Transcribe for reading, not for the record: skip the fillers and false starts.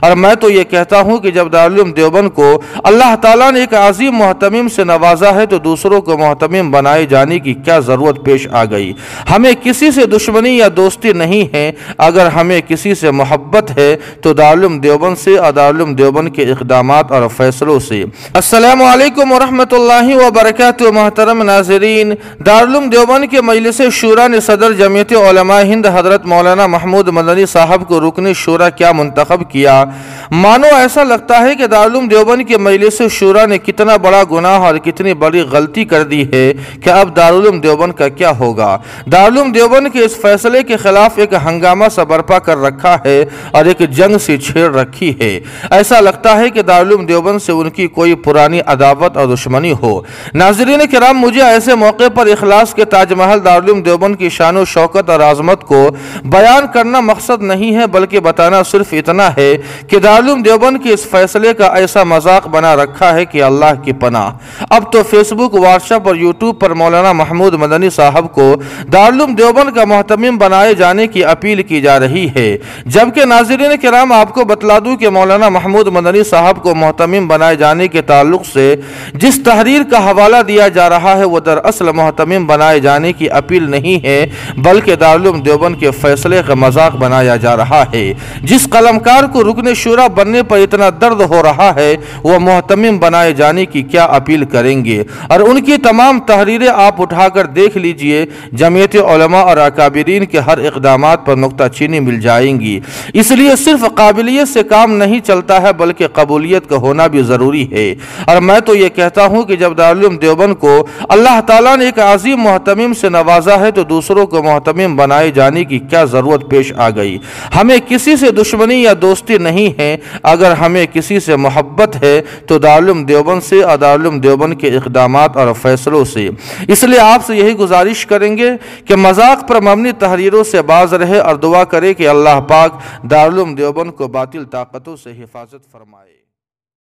اور میں تو یہ کہتا ہوں کہ جب دارالعلوم دیوبند کو اللہ تعالیٰ نے ایک عظیم محتمم سے نوازا ہے تو دوسروں کو محتمم بنائے جانے کی کیا ضرورت پیش آ گئی؟ ہمیں کسی سے دشمنی یا دوستی نہیں ہے، اگر ہمیں کسی سے محبت ہے تو دارالعلوم دیوبند سے اور دارالعلوم دیوبند کے اقدامات اور فیصلوں سے۔ السلام علیکم ورحمۃ اللہ وبرکاتہ۔ محترم ناظرین، دارالعلوم دیوبند کے مجلس شورا نے صدر جمعیت علماء ہند حضرت مولانا محمود مدنی صاحب کو رکن شورا کیا منتخب کیا؟ مانو ایسا لگتا ہے کہ دارالعلوم دیوبند کے مجلس شورا نے کتنا بڑا گناہ اور کتنی بڑی غلطی کر دی ہے کہ اب دارالعلوم دیوبند کا کیا ہوگا۔ دارالعلوم دیوبند کے اس فیصلے کے خلاف ایک ہنگامہ سا برپا کر رکھا ہے اور ایک جنگ سی چھیڑ رکھی ہے۔ ایسا لگتا ہے کہ دارالعلوم دیوبند سے ان کی کوئی پرانی عداوت اور دشمنی ہو۔ ناظرین کرام، مجھے ایسے موقع پر اخلاص کے تاج محل دارالعلوم دیوبند کی شان و شوکت اور عظمت کو بیان کرنا مقصد نہیں ہے، بلکہ بتانا صرف اتنا ہے کہ دارالعلوم دیوبند کے اس فیصلے کا ایسا مذاق بنا رکھا ہے کہ اللہ کی پناہ۔ اب تو فیس بک، واٹس ایپ اور یوٹیوب پر مولانا محمود مدنی صاحب کو دارالعلوم دیوبند کا محتمم بنائے جانے کی اپیل کی جا رہی ہے، جبکہ ناظرین کرام آپ کو بتلا دوں کہ مولانا محمود مدنی صاحب کو محتمم بنائے جانے کے تعلق سے جس تحریر کا حوالہ دیا جا رہا ہے وہ دراصل محتمم بنائے جانے کی اپیل نہیں ہے، بلکہ دارالعلوم دیوبند کے فیصلے کا مذاق بنایا جا رہا ہے۔ جس قلمکار کو رکن شورا بننے پر اتنا درد ہو رہا ہے وہ محتمم بنائے جانے کی کیا اپیل کریں گے؟ اور ان کی تمام تحریریں آپ اٹھا کر دیکھ لیجئے، جمعیت علماء اور اکابرین کے ہر اقدامات پر نکتہ چینی مل جائیں گی۔ اس لیے صرف قابلیت سے کام نہیں چلتا ہے بلکہ قبولیت کا ہونا بھی ضروری ہے۔ اور میں تو یہ کہتا ہوں کہ جب دارالعلوم دیوبند کو اللہ تعالیٰ نے ایک عظیم محتمم سے نوازا ہے تو دوسروں کو محتمم بنائے جانے کی کیا ضرورت پیش آ گئی؟ ہمیں کسی سے دشمنی یا دوستی نہیں ہے، اگر ہمیں کسی سے محبت ہے تو دارالعلوم دیوبند سے اور دارالعلوم دیوبند کے اقدامات اور فیصلوں سے۔ اس لیے آپ سے یہی گزارش کریں گے کہ مذاق پر مبنی تحریروں سے باز رہے اور دعا کرے کہ اللہ پاک دارالعلوم دیوبند کو باطل طاقتوں سے حفاظت فرمائے۔